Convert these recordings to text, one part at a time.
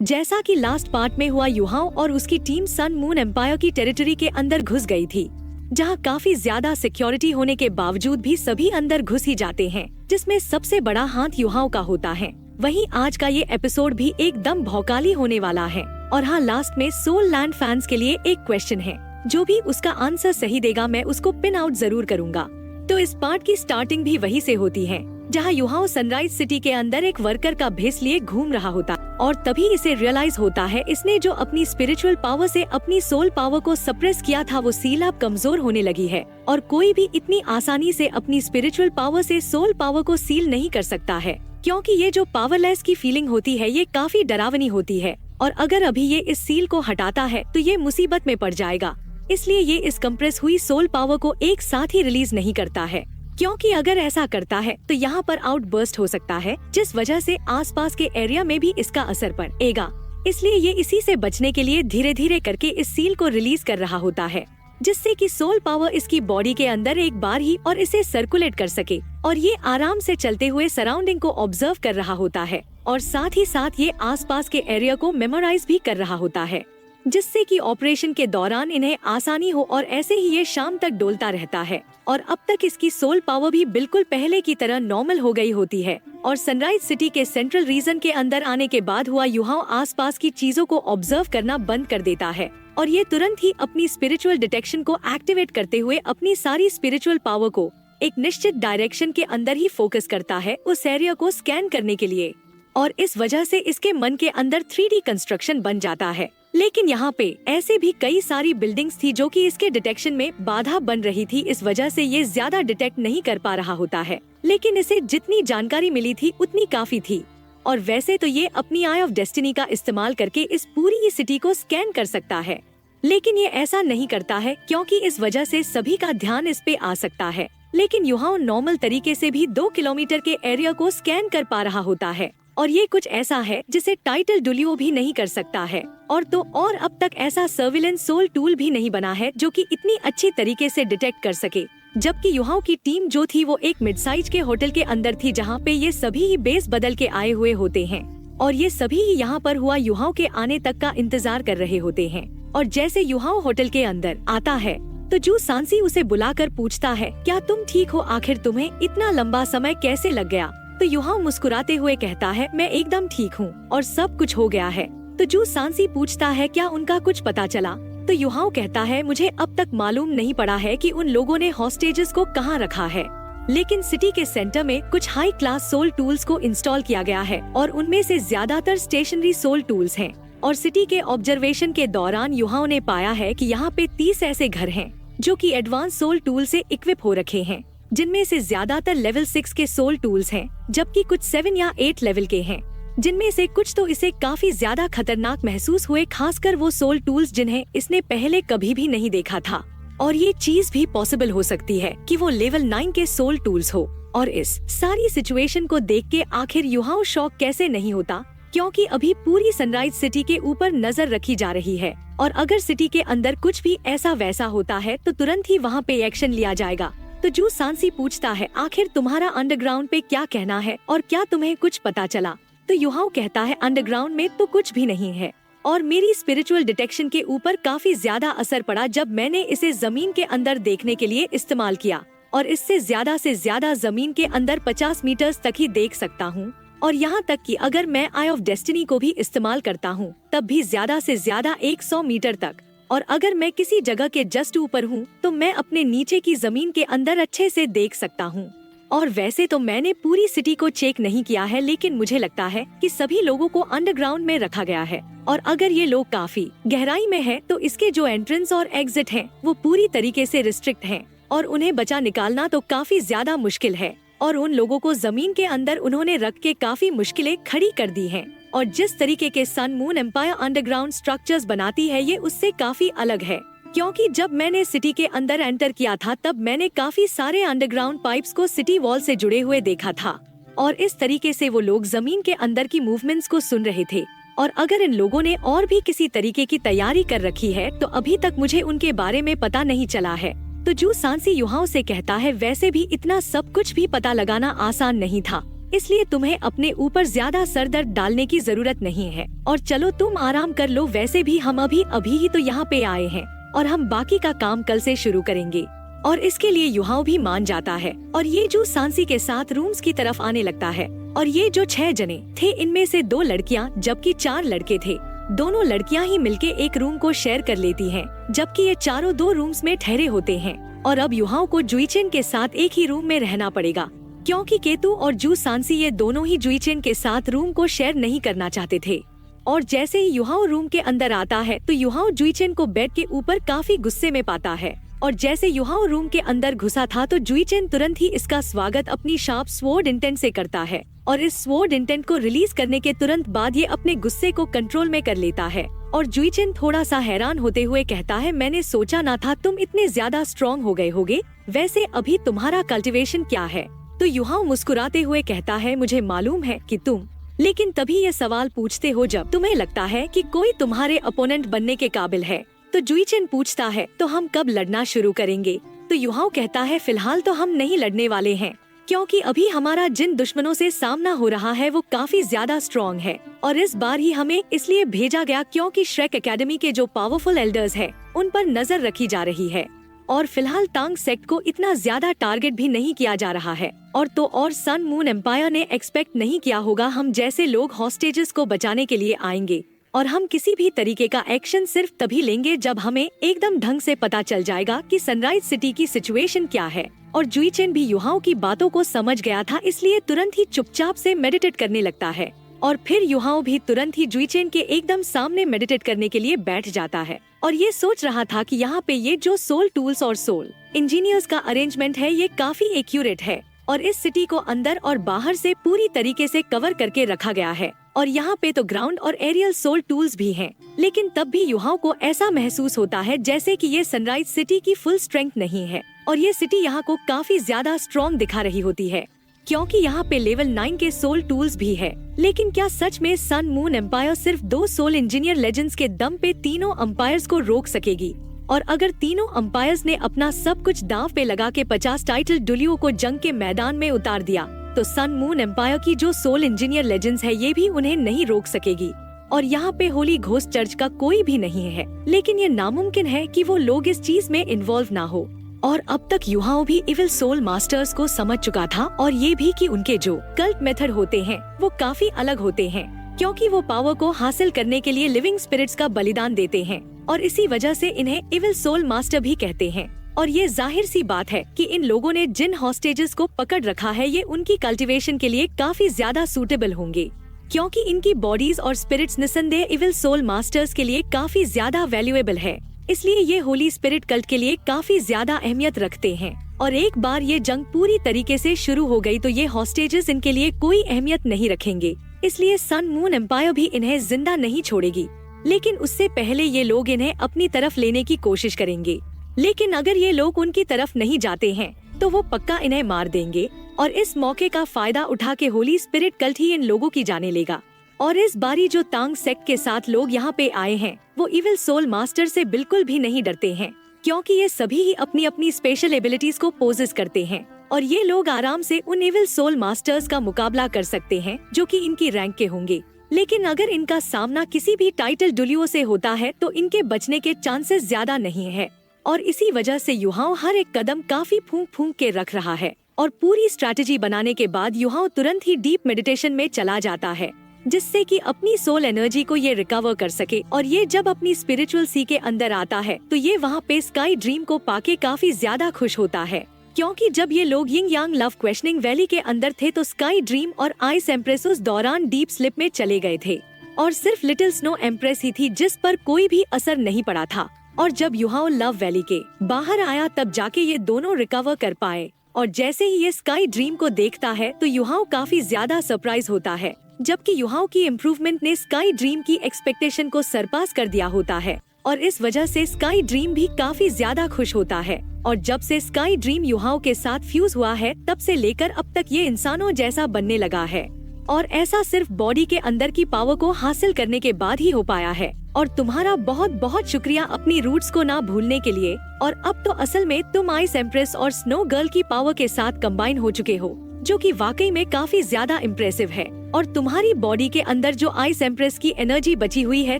जैसा कि last part में हुआ, युहाओ और उसकी टीम सन मून एम्पायर की टेरिटरी के अंदर घुस गई थी, जहां काफी ज्यादा सिक्योरिटी होने के बावजूद भी सभी अंदर घुस ही जाते हैं, जिसमें सबसे बड़ा हाथ युहाओ का होता है। वहीं आज का ये एपिसोड भी एकदम भौकाली होने वाला है। और हाँ, लास्ट में सोल लैंड फैंस के लिए एक क्वेश्चन है, जो भी उसका आंसर सही देगा मैं उसको पिन आउट जरूर करूंगा। तो इस पार्ट की स्टार्टिंग भी वहीं से होती है, जहां युहाओ सनराइज सिटी के अंदर एक वर्कर का भेस लिए घूम रहा होता और तभी इसे रियलाइज होता है इसने जो अपनी स्पिरिचुअल पावर से अपनी सोल पावर को सप्रेस किया था वो सील अब कमजोर होने लगी है और कोई भी इतनी आसानी से अपनी स्पिरिचुअल पावर से सोल पावर को सील नहीं कर सकता है, क्योंकि ये जो पावरलेस की फीलिंग होती है ये काफी डरावनी होती है और अगर अभी ये इस सील को हटाता है तो ये मुसीबत में पड़ जाएगा। इसलिए ये इस कंप्रेस हुई सोल पावर को एक साथ ही रिलीज नहीं करता है, क्योंकि अगर ऐसा करता है तो यहाँ पर आउटबर्स्ट हो सकता है, जिस वजह से आसपास के एरिया में भी इसका असर पड़ेगा। इसलिए ये इसी से बचने के लिए धीरे धीरे करके इस सील को रिलीज कर रहा होता है, जिससे कि सोल पावर इसकी बॉडी के अंदर एक बार ही और इसे सर्कुलेट कर सके और ये आराम से चलते हुए सराउंडिंग को ऑब्जर्व कर रहा होता है और साथ ही साथ ये आसपास के एरिया को मेमोराइज भी कर रहा होता है, जिससे कि ऑपरेशन के दौरान इन्हें आसानी हो और ऐसे ही ये शाम तक डोलता रहता है। और अब तक इसकी सोल पावर भी बिल्कुल पहले की तरह नॉर्मल हो गई होती है और सनराइज सिटी के सेंट्रल रीजन के अंदर आने के बाद हुआ युहाओ आसपास की चीजों को ऑब्जर्व करना बंद कर देता है और ये तुरंत ही अपनी स्पिरिचुअल डिटेक्शन को एक्टिवेट करते हुए अपनी सारी स्पिरिचुअल पावर को एक निश्चित डायरेक्शन के अंदर ही फोकस करता है उस एरिया को स्कैन करने के लिए और इस वजह से इसके मन के अंदर 3D कंस्ट्रक्शन बन जाता है। लेकिन यहाँ पे ऐसे भी कई सारी बिल्डिंग्स थी जो कि इसके डिटेक्शन में बाधा बन रही थी, इस वजह से ये ज्यादा डिटेक्ट नहीं कर पा रहा होता है। लेकिन इसे जितनी जानकारी मिली थी उतनी काफी थी और वैसे तो ये अपनी आई ऑफ डेस्टिनी का इस्तेमाल करके इस पूरी सिटी को स्कैन कर सकता है, लेकिन ये ऐसा नहीं करता है क्योंकि इस वजह से सभी का ध्यान इस पे आ सकता है। लेकिन युहाओ नॉर्मल तरीके से भी 2 किलोमीटर के एरिया को स्कैन कर पा रहा होता है और ये कुछ ऐसा है जिसे टाइटल डुलियो भी नहीं कर सकता है और अब तक ऐसा सर्विलेंस सोल टूल भी नहीं बना है जो कि इतनी अच्छी तरीके से डिटेक्ट कर सके। जबकि युहाओ की टीम जो थी वो एक मिड साइज के होटल के अंदर थी, जहाँ पे ये सभी ही बेस बदल के आए हुए होते हैं और ये सभी ही यहाँ पर हुआ युहाओ के आने तक का इंतजार कर रहे होते हैं। और जैसे युहाओ होटल के अंदर आता है तो जू सांसी उसे बुलाकर पूछता है, क्या तुम ठीक हो? आखिर तुम्हें इतना लंबा समय कैसे लग गया? तो युहाओ मुस्कुराते हुए कहता है, मैं एकदम ठीक हूँ और सब कुछ हो गया है। तो जू सांसी पूछता है, क्या उनका कुछ पता चला? तो युहाओ कहता है, मुझे अब तक मालूम नहीं पड़ा है कि उन लोगों ने हॉस्टेजेस को कहाँ रखा है, लेकिन सिटी के सेंटर में कुछ हाई क्लास सोल टूल्स को इंस्टॉल किया गया है और उनमें से ज्यादातर स्टेशनरी सोल टूल्स हैं। और सिटी के ऑब्जर्वेशन के दौरान युहाओ ने पाया है कि यहाँ पे 30 ऐसे घर हैं जो कि एडवांस सोल टूल से इक्विप हो रखे हैं, जिनमें से ज्यादातर लेवल 6 के सोल टूल्स हैं, जबकि कुछ 7 या 8 लेवल के हैं, जिनमें से कुछ तो इसे काफी ज्यादा खतरनाक महसूस हुए, खासकर वो सोल टूल्स जिन्हें इसने पहले कभी भी नहीं देखा था। और ये चीज भी पॉसिबल हो सकती है कि वो लेवल 9 के सोल टूल्स हो। और इस सारी सिचुएशन को देख के आखिर युहाओ शॉक कैसे नहीं होता, क्योंकि अभी पूरी सनराइज सिटी के ऊपर नजर रखी जा रही है और अगर सिटी के अंदर कुछ भी ऐसा वैसा होता है तो तुरंत ही वहाँ पे एक्शन लिया जाएगा। तो जू सांसी पूछता है, आखिर तुम्हारा अंडरग्राउंड पे क्या कहना है और क्या तुम्हें कुछ पता चला? तो युहाओ कहता है, अंडरग्राउंड में तो कुछ भी नहीं है और मेरी स्पिरिचुअल डिटेक्शन के ऊपर काफी ज्यादा असर पड़ा जब मैंने इसे जमीन के अंदर देखने के लिए इस्तेमाल किया और इससे ज्यादा जमीन के अंदर 50 मीटर तक ही देख सकता हूँ और यहाँ तक कि अगर मैं आई ऑफ डेस्टिनी को भी इस्तेमाल करता हूँ तब भी ज्यादा से ज्यादा 100 मीटर तक, और अगर मैं किसी जगह के जस्ट ऊपर हूँ तो मैं अपने नीचे की जमीन के अंदर अच्छे से देख सकता हूँ। और वैसे तो मैंने पूरी सिटी को चेक नहीं किया है, लेकिन मुझे लगता है कि सभी लोगों को अंडरग्राउंड में रखा गया है और अगर ये लोग काफी गहराई में है तो इसके जो एंट्रेंस और एग्जिट हैं वो पूरी तरीके से रिस्ट्रिक्ट हैं और उन्हें बचा निकालना तो काफी ज्यादा मुश्किल है और उन लोगों को जमीन के अंदर उन्होंने रख के काफी मुश्किलें खड़ी कर दी हैं। और जिस तरीके के sun moon empire underground structures बनाती है ये उससे काफी अलग है, क्योंकि जब मैंने सिटी के अंदर एंटर किया था तब मैंने काफी सारे अंडरग्राउंड पाइप्स को सिटी वॉल से जुड़े हुए देखा था और इस तरीके से वो लोग जमीन के अंदर की मूवमेंट्स को सुन रहे थे। और अगर इन लोगों ने और भी किसी तरीके की तैयारी कर रखी है तो अभी तक मुझे उनके बारे में पता नहीं चला है। तो जू सांसी युहाओ से कहता है, वैसे भी इतना सब कुछ भी पता लगाना आसान नहीं था इसलिए तुम्हें अपने ऊपर ज्यादा सरदर्द डालने की जरूरत नहीं है और चलो तुम आराम कर लो। वैसे भी हम अभी ही तो यहाँ पे आए हैं और हम बाकी का काम कल से शुरू करेंगे। और इसके लिए युहाओ भी मान जाता है और ये जो सांसी के साथ रूम्स की तरफ आने लगता है। और ये जो 6 जने थे, इनमें से 2 लड़कियां जबकि 4 लड़के थे। दोनों लड़कियां ही मिलके एक रूम को शेयर कर लेती हैं, जबकि ये चारों 2 रूम्स में ठहरे होते हैं। और अब युहाओ को जुईचेन के साथ एक ही रूम में रहना पड़ेगा, क्योंकि केतु और जू सांसी ये दोनों ही जुईचेन के साथ रूम को शेयर नहीं करना चाहते थे। और जैसे ही युहाओ रूम के अंदर आता है तो युहाओ जुईचेन को बेड के ऊपर काफी गुस्से में पाता है। और जैसे युहाओ रूम के अंदर घुसा था तो जुईचेन तुरंत ही इसका स्वागत अपनी शार्प स्वॉर्ड इंटेंट से करता है। और इस स्वॉर्ड इंटेंट को रिलीज करने के तुरंत बाद ये अपने गुस्से को कंट्रोल में कर लेता है। और जुईचेन थोड़ा सा हैरान होते हुए कहता है, मैंने सोचा ना था तुम इतने ज्यादा स्ट्रॉन्ग हो गए होगे। वैसे अभी तुम्हारा कल्टीवेशन क्या है? तो युहाओ मुस्कुराते हुए कहता है, मुझे मालूम है कि तुम। लेकिन तभी ये सवाल पूछते हो जब तुम्हें लगता है कि कोई तुम्हारे अपोनेंट बनने के काबिल है। तो जुईचेन पूछता है, तो हम कब लड़ना शुरू करेंगे? तो युहाओ कहता है, फिलहाल तो हम नहीं लड़ने वाले हैं, क्योंकि अभी हमारा जिन दुश्मनों से सामना हो रहा है वो काफी ज्यादा स्ट्रॉन्ग है। और इस बार ही हमें इसलिए भेजा गया क्योंकि श्रेक एकेडमी के जो पावरफुल एल्डर्स है उन पर नजर रखी जा रही है। और फिलहाल तांग सेक्ट को इतना ज्यादा टारगेट भी नहीं किया जा रहा है। और सन मून एम्पायर ने एक्सपेक्ट नहीं किया होगा हम जैसे लोग हॉस्टेजेस को बचाने के लिए आएंगे। और हम किसी भी तरीके का एक्शन सिर्फ तभी लेंगे जब हमें एकदम ढंग से पता चल जाएगा कि सनराइज सिटी की सिचुएशन क्या है। और जुईचेन भी युहाओ की बातों को समझ गया था, इसलिए तुरंत ही चुपचाप से मेडिटेट करने लगता है। और फिर युहाओ भी तुरंत ही जुईचेन के एकदम सामने मेडिटेट करने के लिए बैठ जाता है। और ये सोच रहा था कि यहाँ पे ये जो सोल टूल्स और सोल इंजीनियर्स का अरेंजमेंट है ये काफी एक्यूरेट है और इस सिटी को अंदर और बाहर से पूरी तरीके से कवर करके रखा गया है। और यहाँ पे तो ग्राउंड और एरियल सोल टूल्स भी हैं। लेकिन तब भी युहाओ को ऐसा महसूस होता है जैसे कि ये सनराइज सिटी की फुल स्ट्रेंथ नहीं है और ये सिटी यहाँ को काफी ज्यादा स्ट्रॉन्ग दिखा रही होती है, क्योंकि यहाँ पे लेवल 9 के सोल टूल्स भी है। लेकिन क्या सच में सन मून एम्पायर सिर्फ 2 सोल इंजीनियर लेजेंड्स के दम पे तीनों अंपायर्स को रोक सकेगी? और अगर तीनों अंपायर्स ने अपना सब कुछ दांव पे लगा के 50 टाइटल डुलियो को जंग के मैदान में उतार दिया तो सन मून एम्पायर की जो सोल इंजीनियर लेजेंड्स है ये भी उन्हें नहीं रोक सकेगी। और यहाँ पे होली घोस्ट चर्च का कोई भी नहीं है, लेकिन ये नामुमकिन है कि वो लोग इस चीज में इन्वॉल्व ना हो। और अब तक युहाओ भी इविल सोल मास्टर्स को समझ चुका था और ये भी कि उनके जो कल्ट मेथड होते हैं वो काफी अलग होते हैं, क्योंकि वो पावर को हासिल करने के लिए लिविंग स्पिरिट्स का बलिदान देते हैं और इसी वजह से इन्हें इविल सोल मास्टर भी कहते हैं। और ये जाहिर सी बात है कि इन लोगों ने जिन हॉस्टेजेस को पकड़ रखा है ये उनकी कल्टीवेशन के लिए काफी ज्यादा सूटेबल होंगे, क्योंकि इनकी बॉडीज और स्पिरिट्स निस्संदेह इविल सोल मास्टर्स के लिए काफी ज्यादा वैल्यूएबल है। इसलिए ये होली स्पिरिट कल्ट के लिए काफी ज्यादा अहमियत रखते हैं। और एक बार ये जंग पूरी तरीके से शुरू हो गई तो ये हॉस्टेजेस इनके लिए कोई अहमियत नहीं रखेंगे। इसलिए सन मून एम्पायर भी इन्हें जिंदा नहीं छोड़ेगी, लेकिन उससे पहले ये लोग इन्हें अपनी तरफ लेने की कोशिश करेंगे। लेकिन अगर ये लोग उनकी तरफ नहीं जाते हैं तो वो पक्का इन्हें मार देंगे और इस मौके का फायदा उठा के होली स्पिरिट कल्ट ही इन लोगों की जाने लेगा। और इस बारी जो तांग सेक्ट के साथ लोग यहाँ पे आए हैं वो इविल सोल मास्टर से बिल्कुल भी नहीं डरते हैं, क्योंकि ये सभी ही अपनी अपनी स्पेशल एबिलिटीज को पोजेस करते हैं और ये लोग आराम से उन इविल सोल मास्टर्स का मुकाबला कर सकते हैं जो कि इनकी रैंक के होंगे। लेकिन अगर इनका सामना किसी भी टाइटल डुलियो से होता है तो इनके बचने के चांसेस ज्यादा नहीं है। और इसी वजह से युहाओ हर एक कदम काफी फूंक फूंक के रख रहा है। और पूरी स्ट्रैटेजी बनाने के बाद युहाओ तुरंत ही डीप मेडिटेशन में चला जाता है, जिससे कि अपनी सोल एनर्जी को ये रिकवर कर सके। और ये जब अपनी स्पिरिचुअल सी के अंदर आता है तो ये वहाँ पे स्काई ड्रीम को पाके काफी ज्यादा खुश होता है, क्योंकि जब ये लोग यिंग यांग लव क्वेश्चनिंग वैली के अंदर थे तो स्काई ड्रीम और आइस एम्प्रेस उस दौरान डीप स्लिप में चले गए थे और सिर्फ लिटिल स्नो एम्प्रेस ही थी जिस पर कोई भी असर नहीं पड़ा था। और जब युहाओ लव वैली के बाहर आया तब जाके ये दोनों रिकवर कर पाए। और जैसे ही ये स्काई ड्रीम को देखता है तो युहाओ काफी ज्यादा सरप्राइज होता है, जबकि युहाओ की इम्प्रूवमेंट ने स्काई ड्रीम की एक्सपेक्टेशन को सरपास कर दिया होता है। और इस वजह से स्काई ड्रीम भी काफी ज्यादा खुश होता है। और जब से स्काई ड्रीम युहाओ के साथ फ्यूज हुआ है तब से लेकर अब तक ये इंसानों जैसा बनने लगा है। और ऐसा सिर्फ बॉडी के अंदर की पावर को हासिल करने के बाद ही हो पाया है। और तुम्हारा बहुत बहुत शुक्रिया अपनी रूट्स को ना भूलने के लिए। और अब तो असल में तुम आइस एम्प्रेस और स्नो गर्ल की पावर के साथ कंबाइन हो चुके हो। जो कि वाकई में काफी ज्यादा इम्प्रेसिव है। और तुम्हारी बॉडी के अंदर जो आइस एम्प्रेस की एनर्जी बची हुई है,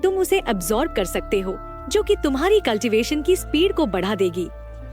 तुम उसे एब्जॉर्ब कर सकते हो, जो कि तुम्हारी कल्टीवेशन की स्पीड को बढ़ा देगी।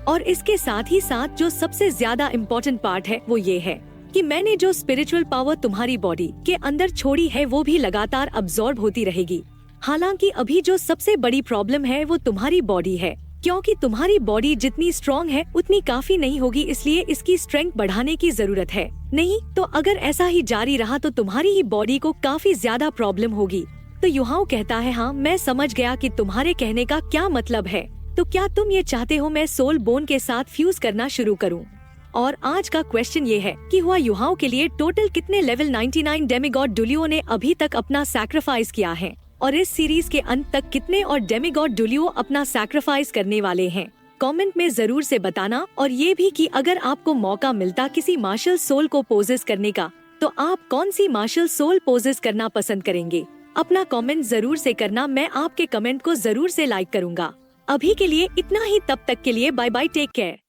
और इसके साथ ही साथ जो सबसे ज्यादा इम्पोर्टेंट पार्ट है वो ये है कि मैंने जो स्पिरिचुअल पावर तुम्हारी बॉडी के अंदर छोड़ी है वो भी लगातार अब्सॉर्ब होती रहेगी। हालांकि अभी जो सबसे बड़ी प्रॉब्लम है वो तुम्हारी बॉडी है, क्योंकि तुम्हारी बॉडी जितनी स्ट्रॉन्ग है उतनी काफी नहीं होगी, इसलिए इसकी स्ट्रेंथ बढ़ाने की जरूरत है। नहीं तो अगर ऐसा ही जारी रहा तो तुम्हारी ही बॉडी को काफी ज्यादा प्रॉब्लम होगी। तो युहाओ कहता है, हाँ मैं समझ गया कि तुम्हारे कहने का क्या मतलब है। तो क्या तुम ये चाहते हो मैं सोल बोन के साथ फ्यूज करना शुरू करूं? और आज का क्वेश्चन ये है कि हुआ युहाओ के लिए टोटल कितने लेवल 99 डेमिगॉड डुलियो ने अभी तक अपना सैक्रिफाइस किया है, और इस सीरीज के अंत तक कितने और डेमिगॉड डुलियो अपना सैक्रिफाइस करने वाले हैं? कमेंट में जरूर से बताना। और ये भी कि अगर आपको मौका मिलता किसी मार्शल सोल को पोजेस करने का, तो आप कौन सी मार्शल सोल पोजेस करना पसंद करेंगे? अपना कमेंट जरूर से करना, मैं आपके कमेंट को जरूर से लाइक करूंगा। अभी के लिए इतना ही, तब तक के लिए बाय बाय, टेक केयर।